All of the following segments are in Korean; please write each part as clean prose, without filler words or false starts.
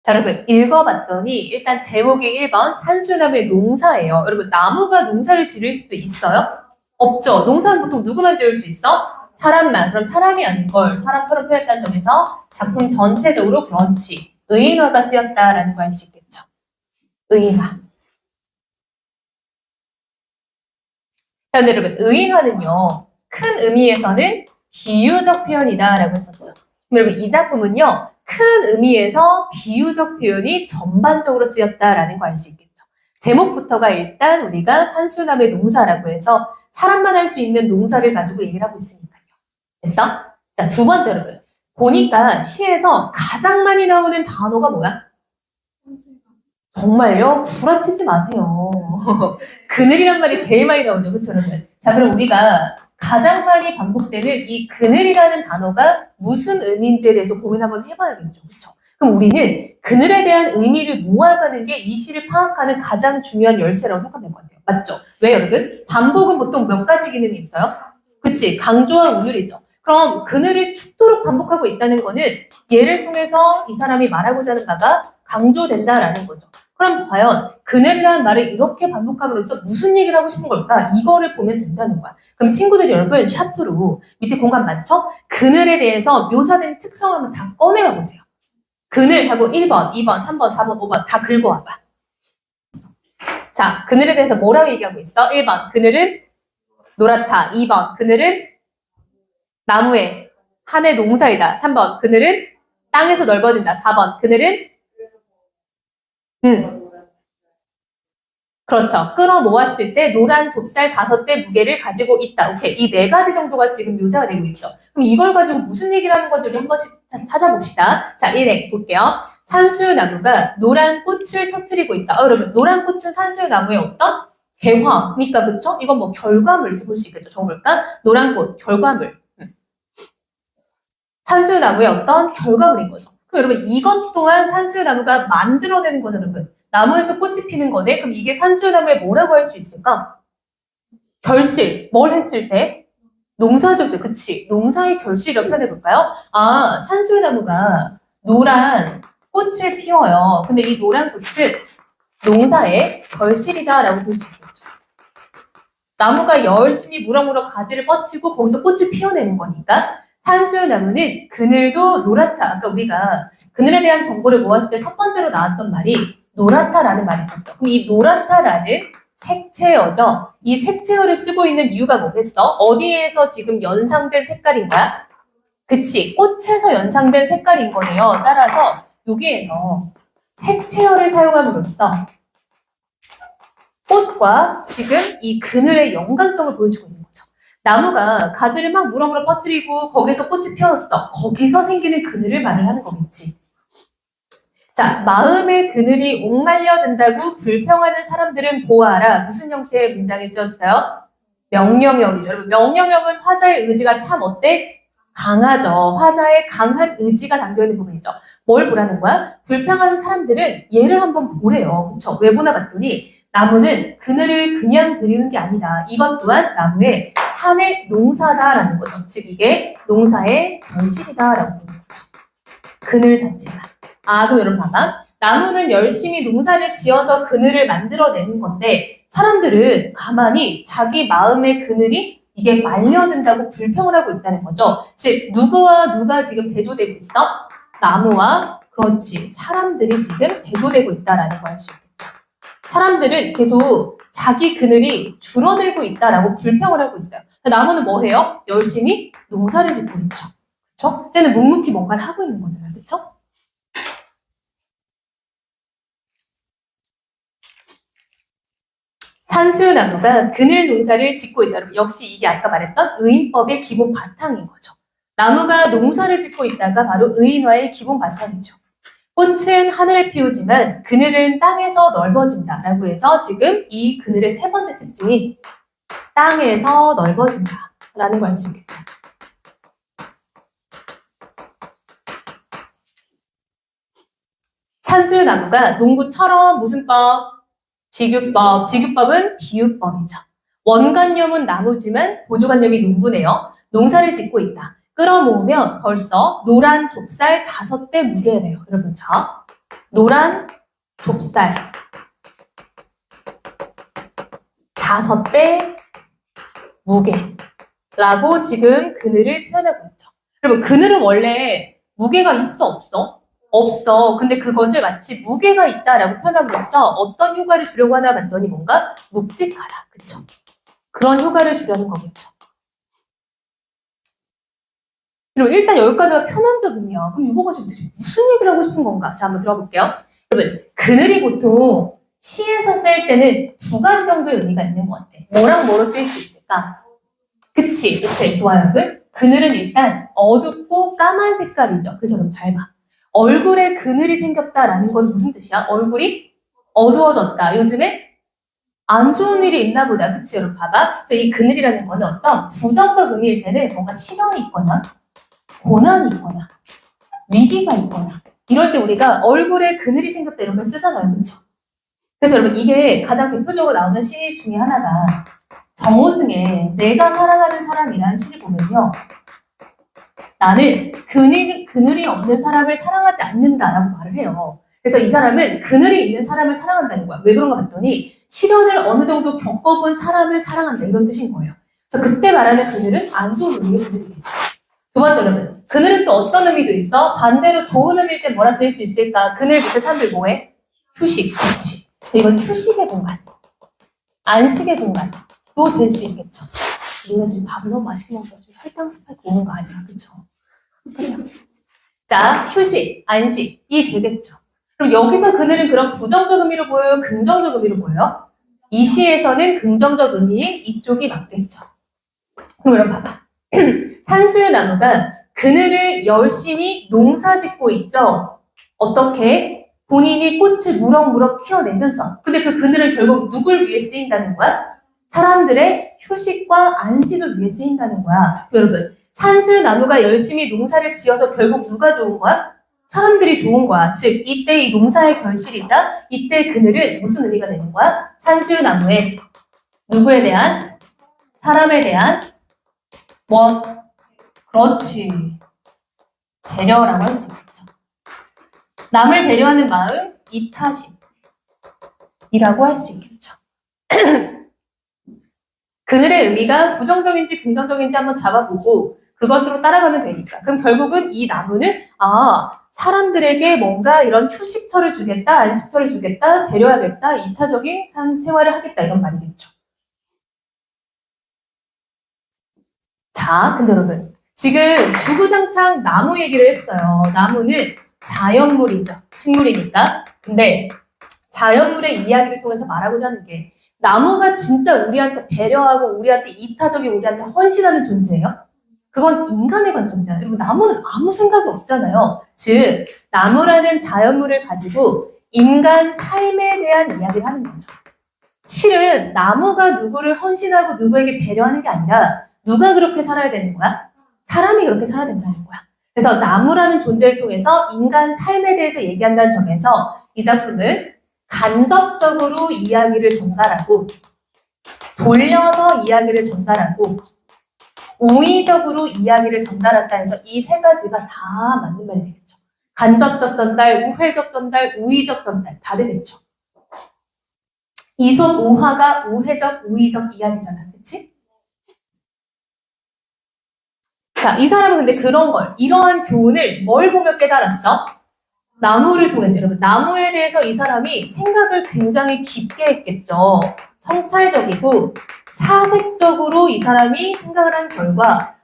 자, 여러분 읽어봤더니 일단 제목이 1번 산수나무의 농사예요. 여러분 나무가 농사를 지을 수 있어요? 없죠. 농사는 보통 누구만 지을 수 있어? 사람만. 그럼 사람이 아닌 걸 사람처럼 표현했다는 점에서 작품 전체적으로 그렇지. 의인화가 쓰였다라는 걸 알 수 있겠죠. 의인화. 자, 근데 여러분 의인화는요. 큰 의미에서는 비유적 표현이다라고 했었죠. 그럼 여러분 이 작품은요. 큰 의미에서 비유적 표현이 전반적으로 쓰였다라는 걸 알 수 있겠죠. 제목부터가 일단 우리가 산수남의 농사라고 해서 사람만 할 수 있는 농사를 가지고 얘기를 하고 있으니까요. 됐어? 자, 두 번째 여러분. 보니까 시에서 가장 많이 나오는 단어가 뭐야? 정말요? 구라치지 마세요. 그늘이란 말이 제일 많이 나오죠. 그쵸, 여러분? 자, 그럼 우리가 가장 많이 반복되는 이 그늘이라는 단어가 무슨 의미인지에 대해서 고민 한번 해봐야겠죠. 그쵸? 그럼 우리는 그늘에 대한 의미를 모아가는 게 이 시를 파악하는 가장 중요한 열쇠라고 생각하면 될 것 같아요. 맞죠? 왜 여러분? 반복은 보통 몇 가지 기능이 있어요? 그치? 강조와 운율이죠. 그럼 그늘을 죽도록 반복하고 있다는 거는 얘를 통해서 이 사람이 말하고자 하는 바가 강조된다라는 거죠. 그럼 과연 그늘이라는 말을 이렇게 반복함으로써 무슨 얘기를 하고 싶은 걸까? 이거를 보면 된다는 거야. 그럼 친구들 여러분 샤프로 밑에 공간 맞죠? 그늘에 대해서 묘사된 특성을 한번 다 꺼내와 보세요. 그늘 하고 1번, 2번, 3번, 4번, 5번 다 긁어와봐. 자, 그늘에 대해서 뭐라고 얘기하고 있어? 1번, 그늘은 노랗다. 2번, 그늘은 나무에 한해 농사이다. 3번, 그늘은 땅에서 넓어진다. 4번, 그늘은 그렇죠. 끌어모았을 때 노란 좁쌀 5대 무게를 가지고 있다. 오케이. 이 4가지 정도가 지금 묘사가 되고 있죠. 그럼 이걸 가지고 무슨 얘기를 하는 건지 우리 한 번씩 찾아봅시다. 자, 1행 볼게요. 산수유나무가 노란 꽃을 터뜨리고 있다. 여러분, 노란 꽃은 산수유나무의 어떤? 개화니까, 그쵸? 이건 뭐 결과물 이렇게 볼 수 있겠죠. 적어볼까? 노란 꽃, 결과물. 산수유나무의 어떤 결과물인 거죠. 그럼 여러분, 이것 또한 산수유나무가 만들어내는 거죠, 여러분. 나무에서 꽃이 피는 거네? 그럼 이게 산수유나무에 뭐라고 할 수 있을까? 결실. 뭘 했을 때? 농사졌어요. 그치? 농사의 결실이라고 표현해볼까요? 아, 산수유나무가 노란 꽃을 피워요. 근데 이 노란 꽃은 농사의 결실이다라고 볼 수 있겠죠. 나무가 열심히 무럭무럭 가지를 뻗치고 거기서 꽃을 피워내는 거니까 산수유나무는 그늘도 노랗다. 아까 우리가 그늘에 대한 정보를 모았을 때 첫 번째로 나왔던 말이 노랗다라는 말이 있었죠. 그럼 이 노랗다라는 색채어죠. 이 색채어를 쓰고 있는 이유가 뭐겠어? 어디에서 지금 연상된 색깔인 거야? 그치, 꽃에서 연상된 색깔인 거네요. 따라서 여기에서 색채어를 사용함으로써 꽃과 지금 이 그늘의 연관성을 보여주고 있는 거죠. 나무가 가지를 막 무럭무럭 퍼뜨리고 거기서 꽃이 피었어. 거기서 생기는 그늘을 말을 하는 거겠지. 자, 마음의 그늘이 옥말려든다고 불평하는 사람들은 보아라. 무슨 형태의 문장이 쓰였어요? 명령형이죠. 여러분, 명령형은 화자의 의지가 참 어때? 강하죠. 화자의 강한 의지가 담겨있는 부분이죠. 뭘 보라는 거야? 불평하는 사람들은 얘를 한번 보래요. 그쵸? 왜 보나 봤더니 나무는 그늘을 그냥 들이는 게 아니다. 이것 또한 나무의 한해 농사다라는 거죠. 즉 이게 농사의 결실이다라고 보는 거죠. 그늘 자체가. 아, 그럼 여러분 봐봐. 나무는 열심히 농사를 지어서 그늘을 만들어내는 건데 사람들은 가만히 자기 마음의 그늘이 이게 말려든다고 불평을 하고 있다는 거죠. 즉 누구와 누가 지금 대조되고 있어? 나무와 그렇지 사람들이 지금 대조되고 있다라는 걸 알 수 있겠죠. 사람들은 계속 자기 그늘이 줄어들고 있다라고 불평을 하고 있어요. 나무는 뭐 해요? 열심히 농사를 짓고 있죠. 그렇죠? 쟤는 묵묵히 뭔가를 하고 있는 거잖아요. 그렇죠? 산수유나무가 그늘 농사를 짓고 있다. 여러분, 역시 이게 아까 말했던 의인법의 기본 바탕인 거죠. 나무가 농사를 짓고 있다가 바로 의인화의 기본 바탕이죠. 꽃은 하늘에 피우지만 그늘은 땅에서 넓어진다라고 해서 지금 이 그늘의 세 번째 특징이 땅에서 넓어진다라는 걸 알 수 있겠죠. 산수유나무가 농부처럼 무슨 법? 직유법. 직유법은 비유법이죠. 원관념은 나무지만 보조관념이 농부네요. 농사를 짓고 있다. 끌어모으면 벌써 노란 좁쌀 5대 무게래요. 여러분, 자. 노란 좁쌀 5배 무게라고 지금 그늘을 표현하고 있죠. 여러분, 그늘은 원래 무게가 있어, 없어? 없어. 근데 그것을 마치 무게가 있다라고 표현함으로써 어떤 효과를 주려고 하나 봤더니 뭔가 묵직하다. 그쵸? 그런 효과를 주려는 거겠죠. 여러분, 일단 여기까지가 표면적이면 그럼 이거 가지고 무슨 얘기를 하고 싶은 건가? 자, 한번 들어볼게요. 여러분, 그늘이 보통 시에서 쓸 때는 2가지 정도의 의미가 있는 것 같아. 뭐랑 뭐로 쓰일 수 있을까? 그치? 그치? 좋아요, 여러분. 그늘은 일단 어둡고 까만 색깔이죠. 그래서 여러분 잘 봐. 얼굴에 그늘이 생겼다라는 건 무슨 뜻이야? 얼굴이 어두워졌다. 요즘에 안 좋은 일이 있나 보다. 그치? 여러분 봐봐. 그래서 이 그늘이라는 거는 어떤 부정적 의미일 때는 뭔가 시련이 있거나 고난이 있거나 위기가 있거나 이럴 때 우리가 얼굴에 그늘이 생겼다 이런 걸 쓰잖아요. 그렇죠? 그래서 여러분 이게 가장 대표적으로 나오는 시 중에 하나가 정호승의 내가 사랑하는 사람이라는 시를 보면요. 나는 그늘이 없는 사람을 사랑하지 않는다라고 말을 해요. 그래서 이 사람은 그늘이 있는 사람을 사랑한다는 거야. 왜 그런가 봤더니 시련을 어느 정도 겪어본 사람을 사랑한다 이런 뜻인 거예요. 그래서 그때 말하는 그늘은 안 좋은 의미의 그늘이에요. 두 번째 여러분, 그늘은 또 어떤 의미도 있어? 반대로 좋은 의미일 때 뭐라 쓸 수 있을까? 그늘 밑에 사람들 뭐해? 휴식, 그렇지. 이건 휴식의 공간, 안식의 공간도 될 수 있겠죠. 우리가 지금 밥을 너무 맛있게 먹어서 혈당 스파이크 오는 거 아니야, 그렇죠? 그래요. 자, 휴식, 안식이 되겠죠. 그럼 여기서 그늘은 그런 부정적 의미로 보여요? 긍정적 의미로 보여요? 이 시에서는 긍정적 의미인 이쪽이 맞겠죠. 그럼 여러분 봐봐. 산수유 나무가 그늘을 열심히 농사 짓고 있죠. 어떻게? 본인이 꽃을 무럭무럭 키워내면서. 근데 그 그늘은 결국 누굴 위해 쓰인다는 거야? 사람들의 휴식과 안식을 위해 쓰인다는 거야. 여러분, 산수유 나무가 열심히 농사를 지어서 결국 누가 좋은 거야? 사람들이 좋은 거야. 즉, 이때 이 농사의 결실이자 이때 그늘은 무슨 의미가 되는 거야? 산수유 나무에 누구에 대한? 사람에 대한 뭐? 그렇지. 배려라고 할 수 있겠죠. 남을 배려하는 마음, 이타심이라고 할 수 있겠죠. 그늘의 의미가 부정적인지 긍정적인지 한번 잡아보고 그것으로 따라가면 되니까. 그럼 결국은 이 나무는 사람들에게 뭔가 이런 휴식처를 주겠다, 안식처를 주겠다, 배려하겠다, 이타적인 생활을 하겠다 이런 말이겠죠. 자, 근데 여러분 지금 주구장창 나무 얘기를 했어요. 나무는 자연물이죠. 식물이니까. 근데 자연물의 이야기를 통해서 말하고자 하는 게 나무가 진짜 우리한테 배려하고 우리한테 이타적인 우리한테 헌신하는 존재예요? 그건 인간의 관점이잖아요. 여러분 나무는 아무 생각이 없잖아요. 즉 나무라는 자연물을 가지고 인간 삶에 대한 이야기를 하는 거죠. 실은 나무가 누구를 헌신하고 누구에게 배려하는 게 아니라 누가 그렇게 살아야 되는 거야? 사람이 그렇게 살아야 된다는 거야. 그래서 나무라는 존재를 통해서 인간 삶에 대해서 얘기한다는 점에서 이 작품은 간접적으로 이야기를 전달하고 돌려서 이야기를 전달하고 우의적으로 이야기를 전달한다 해서 이 세 가지가 다 맞는 말이 되겠죠. 간접적 전달, 우회적 전달, 우의적 전달 다 되겠죠. 이솝 우화가 우회적, 우의적 이야기잖아. 그치? 자, 이 사람은 근데 이러한 교훈을 뭘 보며 깨달았어? 나무를 통해서. 여러분, 나무에 대해서 이 사람이 생각을 굉장히 깊게 했겠죠. 성찰적이고 사색적으로 이 사람이 생각을 한 결과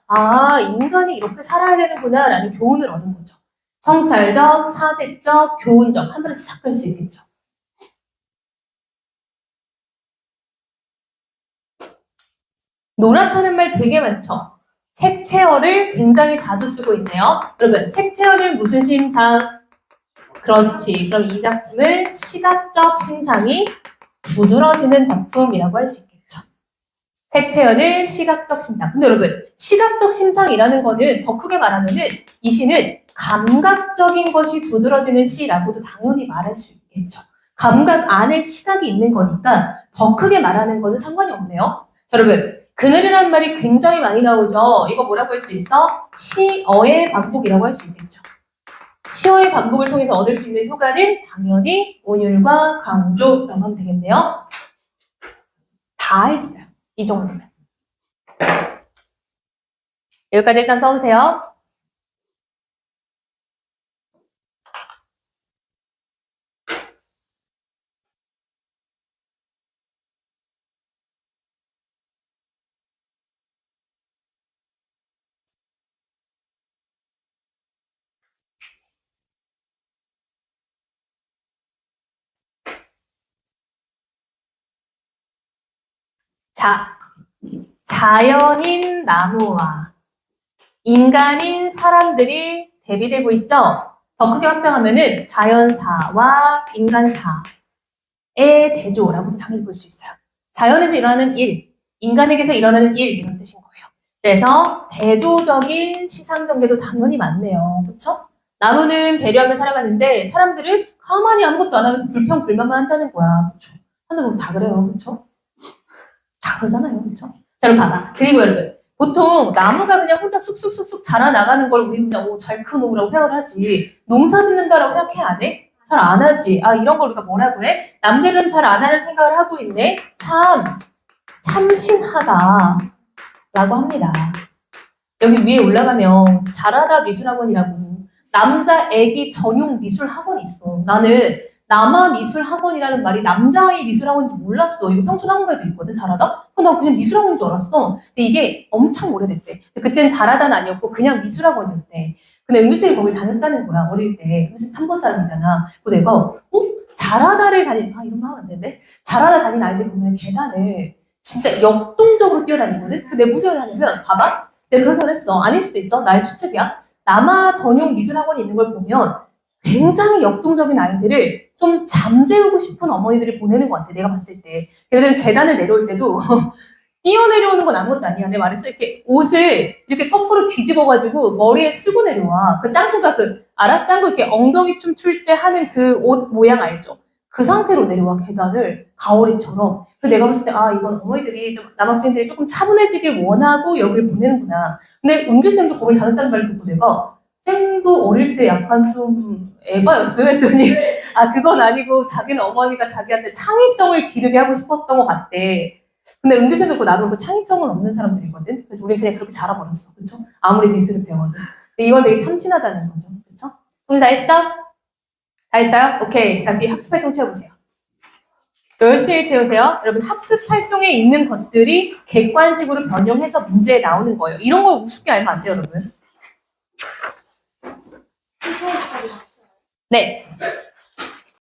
인간이 이렇게 살아야 되는구나 라는 교훈을 얻은 거죠. 성찰적, 사색적, 교훈적 한 번에 싹 할 수 있겠죠. 노랗다는 말 되게 많죠. 색채어를 굉장히 자주 쓰고 있네요. 여러분, 색채어는 무슨 심상? 그렇지. 그럼 이 작품은 시각적 심상이 두드러지는 작품이라고 할 수 있겠죠. 색채어는 시각적 심상. 근데 여러분, 시각적 심상이라는 거는 더 크게 말하면은 이 시는 감각적인 것이 두드러지는 시라고도 당연히 말할 수 있겠죠. 감각 안에 시각이 있는 거니까 더 크게 말하는 거는 상관이 없네요. 자, 여러분, 그늘이라는 말이 굉장히 많이 나오죠. 이거 뭐라고 할 수 있어? 시어의 반복이라고 할 수 있겠죠. 시어의 반복을 통해서 얻을 수 있는 효과는 당연히 온율과 강조라고 하면 되겠네요. 다 했어요. 이 정도면. 여기까지 일단 써보세요. 자, 자연인 나무와 인간인 사람들이 대비되고 있죠? 더 크게 확장하면은 자연사와 인간사의 대조라고 당연히 볼 수 있어요. 자연에서 일어나는 일, 인간에게서 일어나는 일 이런 뜻인 거예요. 그래서 대조적인 시상전개도 당연히 맞네요. 그렇죠? 나무는 배려하며 살아가는데 사람들은 가만히 아무것도 안 하면서 불평불만만 한다는 거야. 그렇죠? 하늘 보면 다 그래요. 그렇죠? 다 그러잖아요. 그렇죠? 자, 그럼 봐봐. 그리고 여러분, 보통 나무가 그냥 혼자 쑥쑥쑥쑥 자라나가는 걸 우리 그냥 잘 큰 놈이라고 생각을 하지. 농사 짓는다라고 생각해 안 해? 잘 안 하지. 아, 이런 걸 우리가 뭐라고 해? 남들은 잘 안 하는 생각을 하고 있네. 참신하다 라고 합니다. 여기 위에 올라가면 자라다 미술학원이라고 남자 애기 전용 미술학원이 있어. 나는 남아 미술학원이라는 말이 남자아이 미술학원인지 몰랐어. 이거 평촌 학원가에도 있거든, 자라다? 나 그냥 미술학원인 줄 알았어. 근데 이게 엄청 오래됐대. 그때는 자라다는 아니었고 그냥 미술학원이었대. 근데 은규쌤이 거길 다녔다는 거야, 어릴 때. 은규쌤 탐본 사람이잖아. 그래서 내가, 자라다를 다닌, 이런 말 하면 안 되는데? 자라다 다닌 아이들 보면 계단을 진짜 역동적으로 뛰어다니거든? 근데 무슨 소리 하냐면, 봐봐. 내가 그런 생각을 했어. 아닐 수도 있어. 나의 추측이야. 남아 전용 미술학원이 있는 걸 보면 굉장히 역동적인 아이들을 좀 잠재우고 싶은 어머니들이 보내는 것 같아. 내가 봤을 때. 걔네들은 계단을 내려올 때도 뛰어내려오는 건 아무것도 아니야. 내 말했어. 이렇게 옷을 이렇게 거꾸로 뒤집어가지고 머리에 쓰고 내려와. 그 짱구가 알아? 짱구 이렇게 엉덩이 춤 출 때 하는 그 옷 모양 알죠? 그 상태로 내려와, 계단을. 가오리처럼. 그래서 내가 봤을 때, 이건 어머니들이 좀, 남학생들이 조금 차분해지길 원하고 여길 보내는구나. 근데 은규쌤도 거길 다녔다는 말을 듣고 내가, 쌤도 어릴 때 약간 좀 에바였어요 했더니, 그건 아니고 자기는 어머니가 자기한테 창의성을 기르게 하고 싶었던 것 같대. 근데 은규쌤도 그렇고 나도 그렇고 창의성은 없는 사람들이거든. 그래서 우리 그냥 그렇게 자라버렸어. 그쵸? 아무리 미술을 배워도. 근데 이건 되게 참신하다는 거죠. 그쵸? 오늘 다 했어? 다 했어요? 오케이. 자, 뒤에 학습 활동 채워보세요. 열심히 채우세요. 여러분, 학습 활동에 있는 것들이 객관식으로 변형해서 문제에 나오는 거예요. 이런 걸 우습게 알면 안 돼요, 여러분. 네.